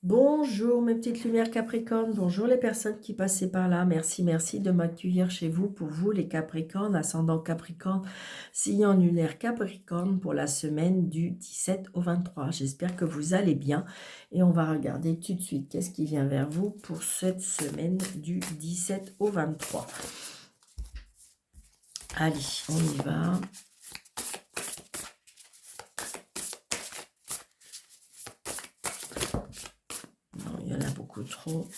Bonjour mes petites lumières Capricorne, bonjour les personnes qui passaient par là, merci de m'accueillir chez vous, pour vous les Capricornes, ascendant Capricorne, signe lunaire Capricorne pour la semaine du 17 au 23. J'espère que vous allez bien et on va regarder tout de suite qu'est-ce qui vient vers vous pour cette semaine du 17 au 23. Allez, on y va. Il y en a beaucoup trop,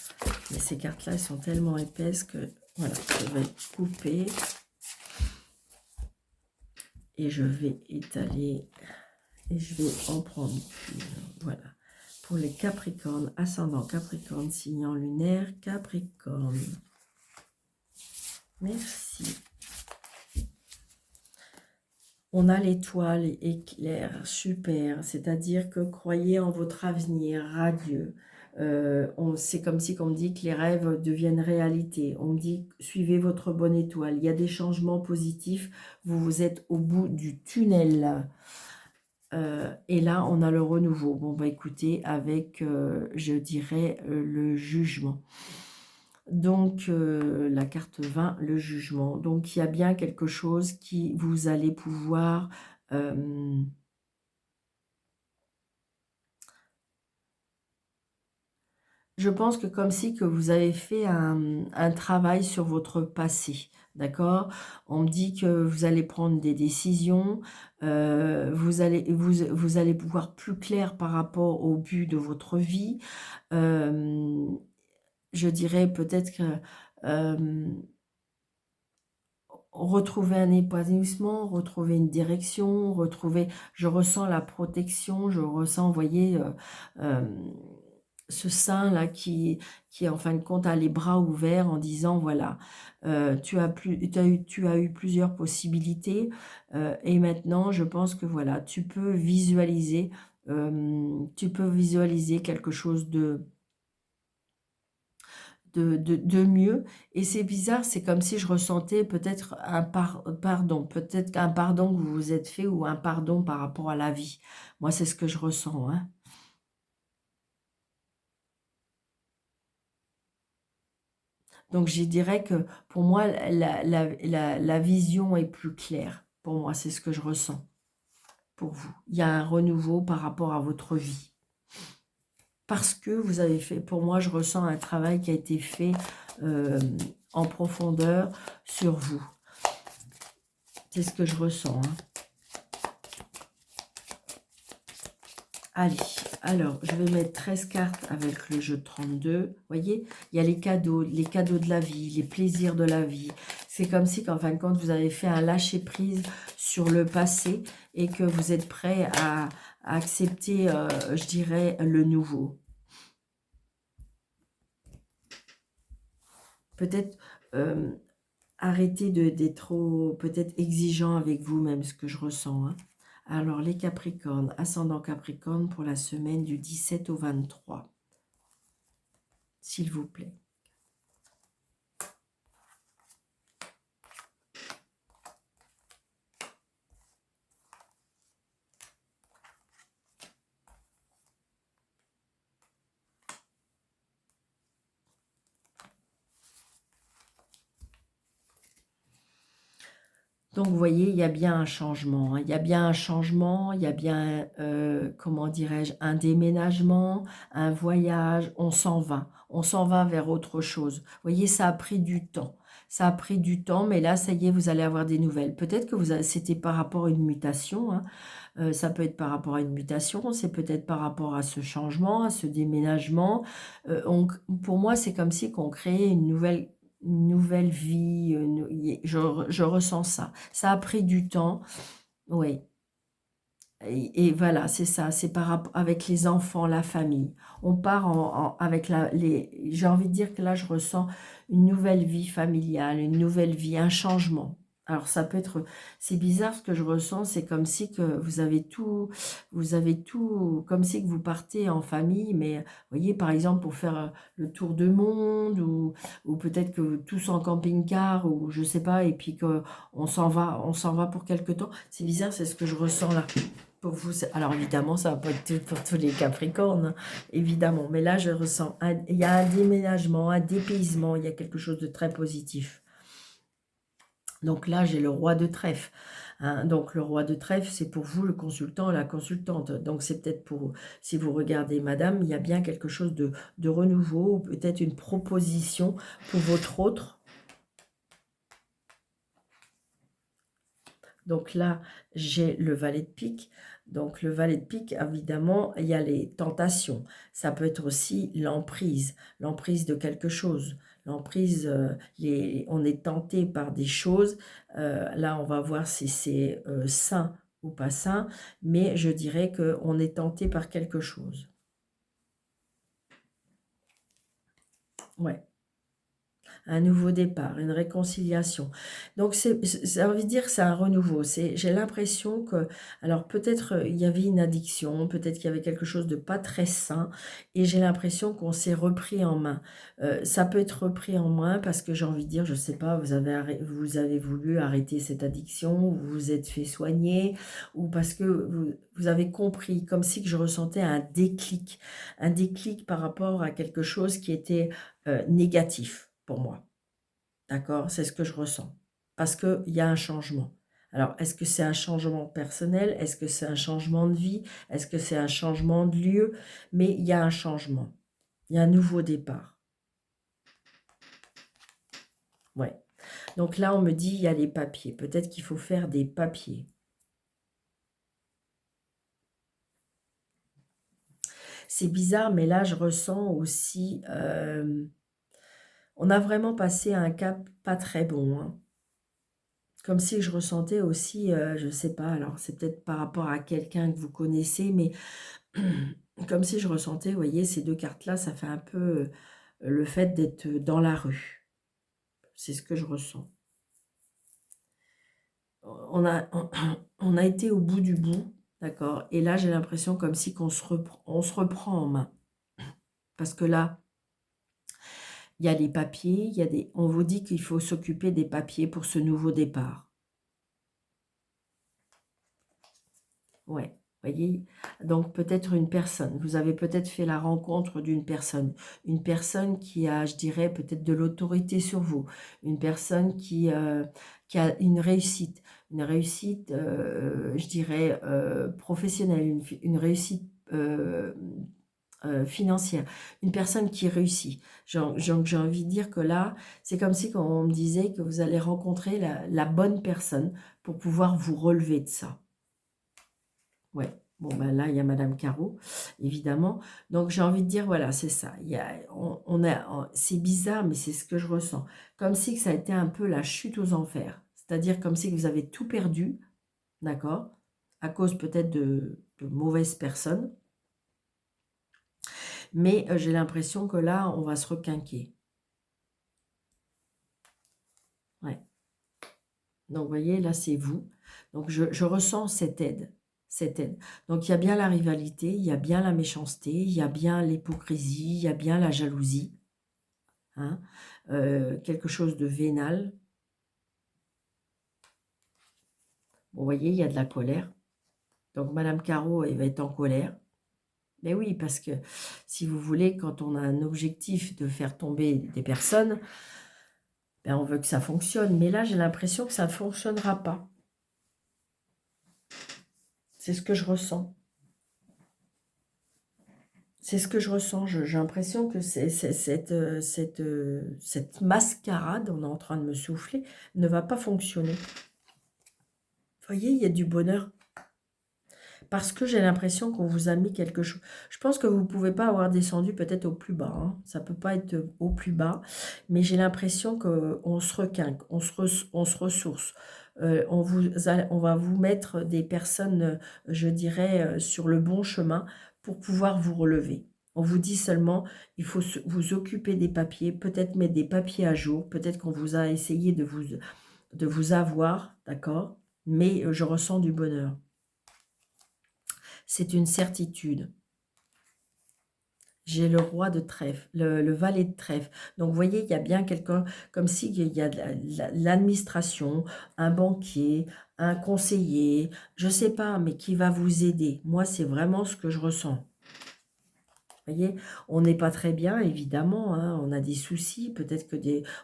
mais ces cartes-là, elles sont tellement épaisses que, voilà, je vais couper et je vais étaler et je vais en prendre une. Voilà, pour les Capricornes, ascendant Capricorne, signe lunaire Capricorne. Merci. On a l'étoile éclair, super, c'est-à-dire que croyez en votre avenir radieux. C'est comme si on me dit que les rêves deviennent réalité. On me dit, suivez votre bonne étoile. Il y a des changements positifs. Vous êtes au bout du tunnel. Et là, on a le renouveau. Bon, bah écoutez, avec, je dirais, le jugement. Donc, la carte 20, le jugement. Donc, il y a bien quelque chose qui vous allez pouvoir... je pense que comme si que vous avez fait un travail sur votre passé, d'accord? On me dit que vous allez prendre des décisions, vous allez pouvoir plus clair par rapport au but de votre vie. Je dirais peut-être que retrouver un épanouissement, retrouver une direction, je ressens la protection, je ressens, vous voyez, ce sein là qui en fin de compte a les bras ouverts en disant voilà, tu as eu plusieurs possibilités, et maintenant je pense que voilà, tu peux visualiser quelque chose de mieux. Et c'est bizarre, c'est comme si je ressentais peut-être pardon, peut-être un pardon que vous vous êtes fait, ou un pardon par rapport à la vie. Moi, c'est ce que je ressens, hein. Donc, je dirais que pour moi, la vision est plus claire. Pour moi, c'est ce que je ressens pour vous. Il y a un renouveau par rapport à votre vie. Parce que vous avez fait, pour moi, je ressens un travail qui a été fait en profondeur sur vous. C'est ce que je ressens, hein. Allez, alors, je vais mettre 13 cartes avec le jeu de 32. Vous voyez, il y a les cadeaux de la vie, les plaisirs de la vie. C'est comme si, qu'en fin de compte, vous avez fait un lâcher-prise sur le passé et que vous êtes prêt à accepter, je dirais, le nouveau. Peut-être arrêter d'être trop, peut-être exigeant avec vous-même, ce que je ressens, hein. Alors, les Capricornes, ascendant Capricorne pour la semaine du 17 au 23. S'il vous plaît. Donc, vous voyez, il y a bien un changement, hein. Il y a bien un changement, il y a bien, comment dirais-je, un déménagement, un voyage, on s'en va vers autre chose. Vous voyez, ça a pris du temps. Ça a pris du temps, mais là, ça y est, vous allez avoir des nouvelles. Peut-être que c'était par rapport à une mutation, hein. Ça peut être par rapport à une mutation, c'est peut-être par rapport à ce changement, à ce déménagement. Pour moi, c'est comme si qu'on créait une nouvelle vie, je ressens ça. Ça a pris du temps, oui. Et voilà, c'est ça, c'est par rapport avec les enfants, la famille. On part avec j'ai envie de dire que là, je ressens une nouvelle vie familiale, une nouvelle vie, un changement. Alors ça peut être, c'est bizarre ce que je ressens, c'est comme si que vous avez tout, comme si que vous partez en famille, mais vous voyez par exemple pour faire le tour du monde ou peut-être que tous en camping-car ou je sais pas et puis que on s'en va pour quelque temps. C'est bizarre, c'est ce que je ressens là. Pour vous, alors évidemment, ça va pas être tout pour tous les Capricornes, hein, évidemment, mais là je ressens, il y a un déménagement, un dépaysement, il y a quelque chose de très positif. Donc là, j'ai le roi de trèfle. Hein. Donc le roi de trèfle, c'est pour vous le consultant, la consultante. Donc c'est peut-être pour, si vous regardez madame, il y a bien quelque chose de renouveau, ou peut-être une proposition pour votre autre. Donc là, j'ai le valet de pique. Donc le valet de pique, évidemment, il y a les tentations. Ça peut être aussi l'emprise de quelque chose. L'emprise, on est tenté par des choses. Là, on va voir si c'est sain ou pas sain, mais je dirais qu'on est tenté par quelque chose. Ouais. Un nouveau départ, une réconciliation. Donc, ça veut dire que c'est un renouveau. J'ai l'impression que, alors peut-être il y avait une addiction, peut-être qu'il y avait quelque chose de pas très sain, et j'ai l'impression qu'on s'est repris en main. Ça peut être repris en main parce que j'ai envie de dire, je sais pas, vous avez voulu arrêter cette addiction, vous vous êtes fait soigner, ou parce que vous avez compris, comme si que je ressentais un déclic par rapport à quelque chose qui était négatif pour moi. D'accord? C'est ce que je ressens. Parce qu'il y a un changement. Alors, est-ce que c'est un changement personnel? Est-ce que c'est un changement de vie? Est-ce que c'est un changement de lieu? Mais il y a un changement. Il y a un nouveau départ. Ouais. Donc là, on me dit, il y a les papiers. Peut-être qu'il faut faire des papiers. C'est bizarre, mais là, je ressens aussi... on a vraiment passé un cap pas très bon, hein. Comme si je ressentais aussi, je ne sais pas, alors c'est peut-être par rapport à quelqu'un que vous connaissez, mais comme si je ressentais, vous voyez, ces deux cartes-là, ça fait un peu le fait d'être dans la rue. C'est ce que je ressens. On a, on a été au bout du bout, d'accord? Et là, j'ai l'impression comme si on se reprend en main. Parce que là, il y a les papiers, on vous dit qu'il faut s'occuper des papiers pour ce nouveau départ. Ouais, voyez, donc peut-être une personne, vous avez peut-être fait la rencontre d'une personne, une personne qui a, je dirais, peut-être de l'autorité sur vous, une personne qui a une réussite, je dirais, professionnelle, une réussite financière, une personne qui réussit. J'ai envie de dire que là, c'est comme si quand on me disait que vous allez rencontrer la bonne personne pour pouvoir vous relever de ça. Ouais. Bon, ben là, il y a Madame Caro, évidemment. Donc, j'ai envie de dire, voilà, c'est ça. C'est bizarre, mais c'est ce que je ressens. Comme si que ça a été un peu la chute aux enfers. C'est-à-dire comme si que vous avez tout perdu, d'accord? À cause peut-être de mauvaises personnes. Mais j'ai l'impression que là, on va se requinquer. Ouais. Donc, vous voyez, là, c'est vous. Donc, je ressens cette aide. Cette aide. Donc, il y a bien la rivalité, il y a bien la méchanceté, il y a bien l'hypocrisie, il y a bien la jalousie. Hein, quelque chose de vénal. Bon, vous voyez, il y a de la colère. Donc, Madame Caro, elle va être en colère. Mais oui, parce que, si vous voulez, quand on a un objectif de faire tomber des personnes, ben, on veut que ça fonctionne. Mais là, j'ai l'impression que ça ne fonctionnera pas. C'est ce que je ressens. C'est ce que je ressens. J'ai l'impression que cette mascarade, on est en train de me souffler, ne va pas fonctionner. Vous voyez, il y a du bonheur. Parce que j'ai l'impression qu'on vous a mis quelque chose. Je pense que vous ne pouvez pas avoir descendu peut-être au plus bas. Hein. Ça ne peut pas être au plus bas. Mais j'ai l'impression qu'on se requinque, on se ressource. On va vous mettre des personnes, je dirais, sur le bon chemin pour pouvoir vous relever. On vous dit seulement, il faut vous occuper des papiers, peut-être mettre des papiers à jour, peut-être qu'on vous a essayé de vous avoir, d'accord? Mais je ressens du bonheur. C'est une certitude. J'ai le roi de trèfle, le valet de trèfle. Donc, vous voyez, il y a bien quelqu'un, comme si il y a de l'administration, un banquier, un conseiller, je ne sais pas, mais qui va vous aider. Moi, c'est vraiment ce que je ressens. Vous voyez, on n'est pas très bien, évidemment, hein, on a des soucis, peut-être que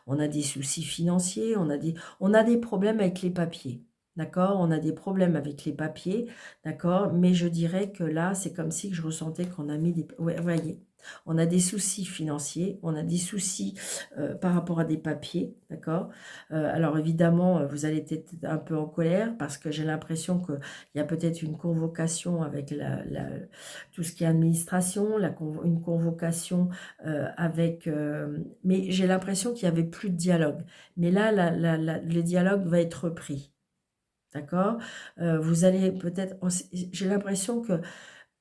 on a des soucis financiers, on a des problèmes avec les papiers, d'accord? On a des problèmes avec les papiers, d'accord? Mais je dirais que là, c'est comme si je ressentais qu'on a mis des... Ouais, vous voyez, on a des soucis financiers, on a des soucis par rapport à des papiers, d'accord? Alors évidemment, vous allez être un peu en colère parce que j'ai l'impression qu'il y a peut-être une convocation avec tout ce qui est administration, une convocation avec... mais j'ai l'impression qu'il n'y avait plus de dialogue. Mais là, le dialogue va être repris. D'accord? Vous allez peut-être... J'ai l'impression que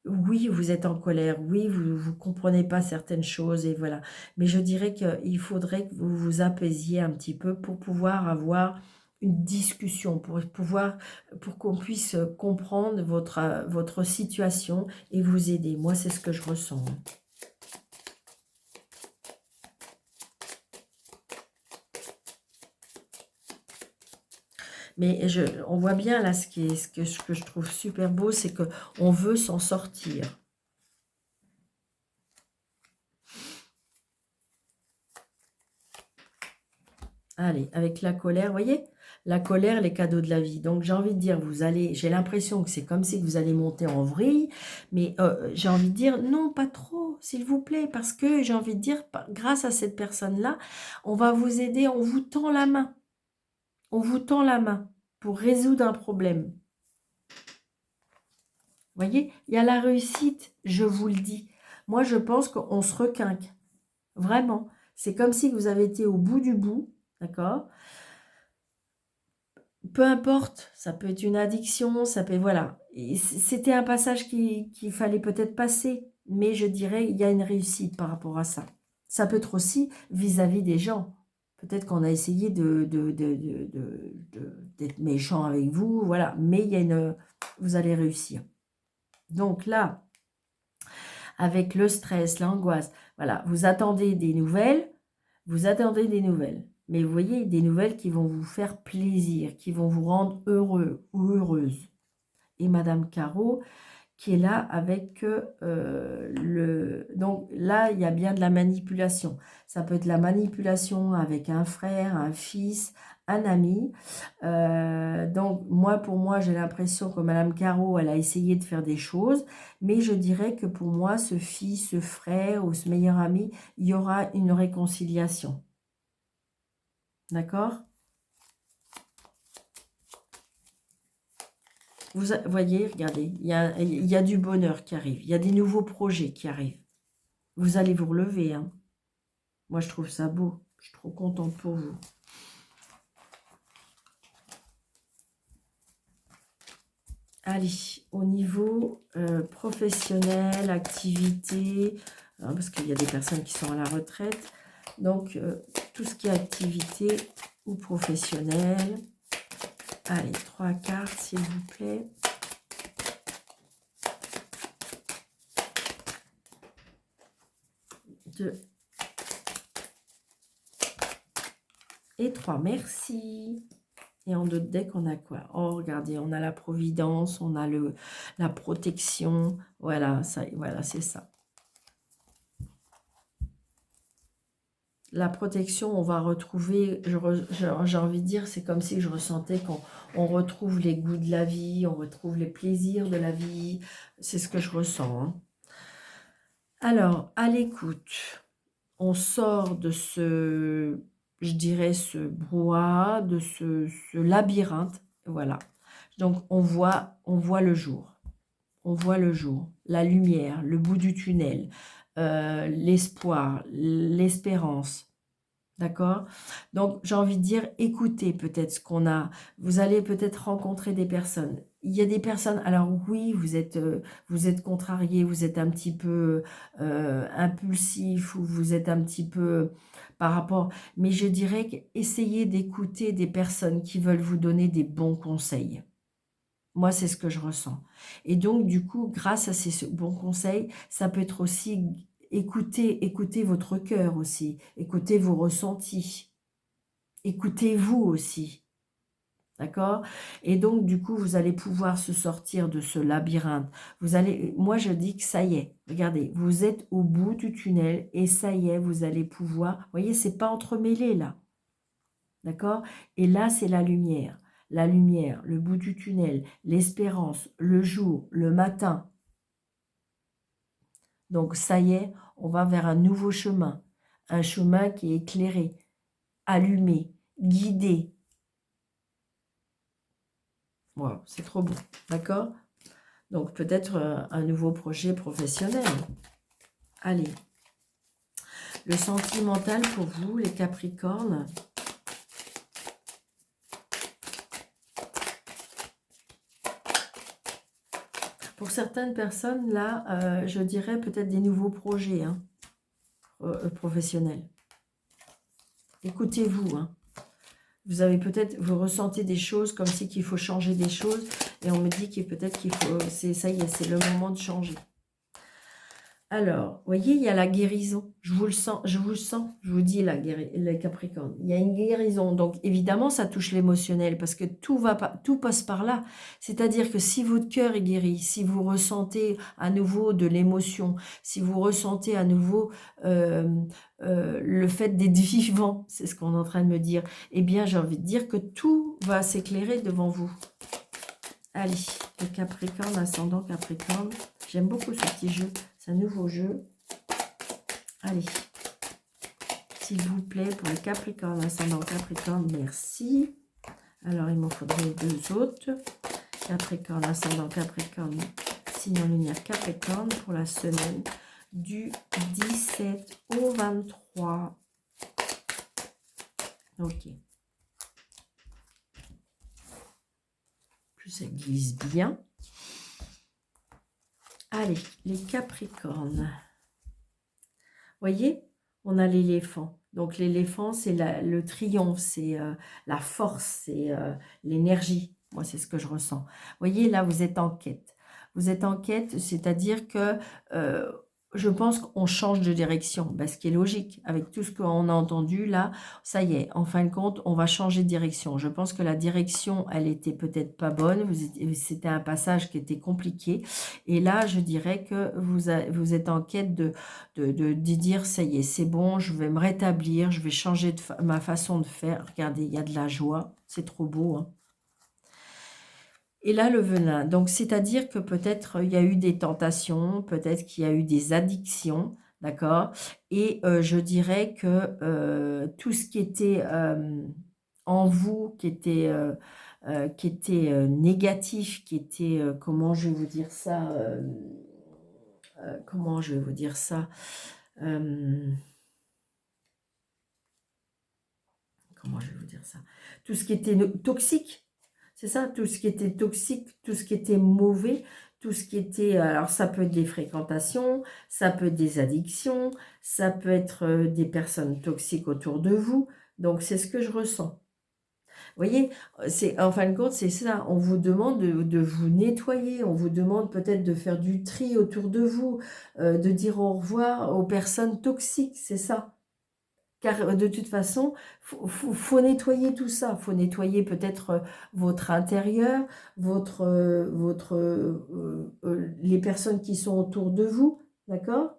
oui, vous êtes en colère, oui, vous ne comprenez pas certaines choses, et voilà. Mais je dirais qu'il faudrait que vous vous apaisiez un petit peu pour pouvoir avoir une discussion, pour qu'on puisse comprendre votre situation et vous aider. Moi, c'est ce que je ressens. Mais on voit bien là, ce que je trouve super beau, c'est qu'on veut s'en sortir. Allez, avec la colère, vous voyez, la colère, les cadeaux de la vie. Donc, j'ai envie de dire, j'ai l'impression que c'est comme si vous allez monter en vrille, mais j'ai envie de dire, non, pas trop, s'il vous plaît, parce que j'ai envie de dire, grâce à cette personne-là, on va vous aider, on vous tend la main. On vous tend la main pour résoudre un problème. Vous voyez, il y a la réussite, je vous le dis. Moi, je pense qu'on se requinque. Vraiment. C'est comme si vous avez été au bout du bout, d'accord? Peu importe, ça peut être une addiction, ça peut... Voilà. C'était un passage qu'il fallait peut-être passer, mais je dirais il y a une réussite par rapport à ça. Ça peut être aussi vis-à-vis des gens. Peut-être qu'on a essayé d'être méchant avec vous, voilà. Mais il y a vous allez réussir. Donc là, avec le stress, l'angoisse, voilà, vous attendez des nouvelles, mais vous voyez, des nouvelles qui vont vous faire plaisir, qui vont vous rendre heureux ou heureuse. Et Madame Caro, qui est là avec Donc là, il y a bien de la manipulation. Ça peut être la manipulation avec un frère, un fils, un ami. Donc pour moi, j'ai l'impression que Madame Caro, elle a essayé de faire des choses. Mais je dirais que pour moi, ce fils, ce frère ou ce meilleur ami, il y aura une réconciliation. D'accord? Vous voyez, regardez, il y a du bonheur qui arrive. Il y a des nouveaux projets qui arrivent. Vous allez vous relever, hein. Moi, je trouve ça beau. Je suis trop contente pour vous. Allez, au niveau professionnel, activité, hein, parce qu'il y a des personnes qui sont à la retraite. Donc, tout ce qui est activité ou professionnel. Allez, 3 cartes, s'il vous plaît. Deux. Et 3, merci. Et en d'autres decks, on a quoi? Oh, regardez, on a la providence, on a la protection. Voilà, voilà, c'est ça. La protection, on va retrouver, j'ai envie de dire, c'est comme si je ressentais qu'on retrouve les goûts de la vie, on retrouve les plaisirs de la vie. C'est ce que je ressens, hein. Alors, à l'écoute, on sort de je dirais, ce brouhaha, de ce labyrinthe. Voilà. Donc, on voit le jour. On voit le jour, la lumière, le bout du tunnel, l'espoir, l'espérance. D'accord? Donc, j'ai envie de dire, écoutez peut-être ce qu'on a. Vous allez peut-être rencontrer des personnes. il y a des personnes, alors oui, vous êtes contrarié, vous êtes un petit peu impulsif, ou vous êtes un petit peu par rapport, mais je dirais qu'essayez d'écouter des personnes qui veulent vous donner des bons conseils. Moi, c'est ce que je ressens. Et donc, du coup, grâce à ces bons conseils, ça peut être aussi écouter votre cœur aussi, écoutez vos ressentis, écoutez-vous aussi, d'accord? Et donc, du coup, vous allez pouvoir se sortir de ce labyrinthe. Moi, je dis que ça y est, regardez, vous êtes au bout du tunnel et ça y est, vous allez pouvoir, vous voyez, c'est pas entremêlé là, d'accord? Et là, c'est la lumière. La lumière, le bout du tunnel, l'espérance, le jour, le matin. Donc, ça y est, on va vers un nouveau chemin. Un chemin qui est éclairé, allumé, guidé. Wow, c'est trop beau, d'accord? Donc, peut-être un nouveau projet professionnel. Allez. Le sentimental pour vous, les Capricornes. Pour certaines personnes, là, je dirais peut-être des nouveaux projets hein, professionnels. Écoutez-vous. Hein. Vous ressentez des choses comme si qu'il faut changer des choses. Et on me dit que peut-être qu'il faut, ça y est, c'est le moment de changer. Alors, vous voyez, il y a la guérison. Je vous le sens, je vous dis les Capricornes. Il y a une guérison. Donc, évidemment, ça touche l'émotionnel parce que tout passe par là. C'est-à-dire que si votre cœur est guéri, si vous ressentez à nouveau de l'émotion, si vous ressentez à nouveau le fait d'être vivant, c'est ce qu'on est en train de me dire, eh bien, j'ai envie de dire que tout va s'éclairer devant vous. Allez, le Capricorne, ascendant Capricorne. J'aime beaucoup ce petit jeu. C'est un nouveau jeu. Allez, s'il vous plaît, pour le Capricorne, ascendant Capricorne, merci. Alors, il m'en faudrait deux autres. Capricorne, ascendant Capricorne, signe en lumière Capricorne pour la semaine du 17 au 23. Ok. Plus ça glisse bien. Allez, les Capricornes. Voyez, on a l'éléphant. Donc l'éléphant, c'est le triomphe, c'est la force, c'est l'énergie. Moi, c'est ce que je ressens. Voyez, là, vous êtes en quête. Vous êtes en quête, c'est-à-dire que je pense qu'on change de direction. Ben, ce qui est logique, avec tout ce qu'on a entendu là, ça y est, en fin de compte, on va changer de direction. Je pense que la direction, elle était peut-être pas bonne. C'était un passage qui était compliqué. Et là, je dirais que vous êtes en quête de dire, ça y est, c'est bon, je vais me rétablir, je vais changer ma façon de faire. Regardez, il y a de la joie, c'est trop beau. Hein. Et là, le venin. Donc, c'est-à-dire que peut-être il y a eu des tentations, peut-être qu'il y a eu des addictions, d'accord? Et je dirais que tout ce qui était en vous, qui était négatif, qui était, comment je vais vous dire ça comment je vais vous dire ça comment je vais vous dire ça tout ce qui était toxique, c'est ça, tout ce qui était toxique, tout ce qui était mauvais, tout ce qui était, alors ça peut être des fréquentations, ça peut être des addictions, ça peut être des personnes toxiques autour de vous, donc c'est ce que je ressens. Vous voyez, en fin de compte, c'est ça. On vous demande de vous nettoyer, on vous demande peut-être de faire du tri autour de vous, de dire au revoir aux personnes toxiques, c'est ça. Car de toute façon, faut nettoyer tout ça. Il faut nettoyer peut-être votre intérieur, les personnes qui sont autour de vous, d'accord ?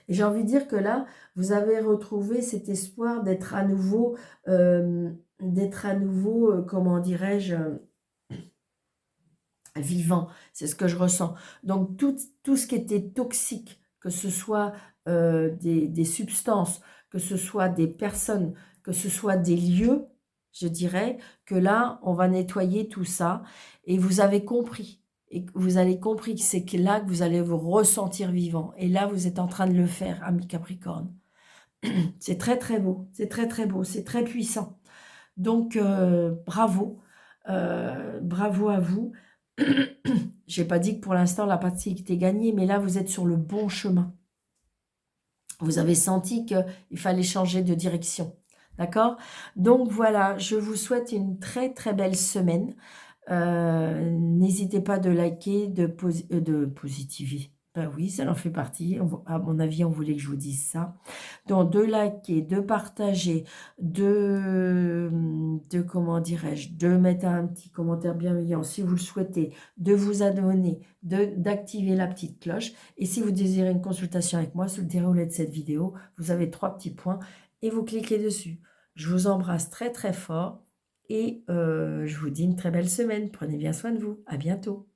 Et j'ai envie de dire que là, vous avez retrouvé cet espoir d'être à nouveau, comment dirais-je, vivant. C'est ce que je ressens. Donc, tout ce qui était toxique, que ce soit des substances, que ce soit des personnes, que ce soit des lieux, je dirais que là, on va nettoyer tout ça. Et vous avez compris. Et vous avez compris que c'est là que vous allez vous ressentir vivant. Et là, vous êtes en train de le faire, ami Capricorne. C'est très, très beau. C'est très, très beau. C'est très puissant. Donc, bravo. Bravo à vous. J'ai pas dit que pour l'instant, la partie était gagnée, mais là, vous êtes sur le bon chemin. Vous avez senti qu'il fallait changer de direction. D'accord? Donc, voilà, je vous souhaite une très, très belle semaine. N'hésitez pas de liker, de positiver. Ben oui, ça en fait partie. À mon avis, on voulait que je vous dise ça. Donc, de liker, de partager, comment dirais-je, de mettre un petit commentaire bienveillant si vous le souhaitez, de vous abonner, d'activer la petite cloche. Et si vous désirez une consultation avec moi, sous le déroulé de cette vidéo, vous avez 3 petits points et vous cliquez dessus. Je vous embrasse très très fort et je vous dis une très belle semaine. Prenez bien soin de vous. À bientôt.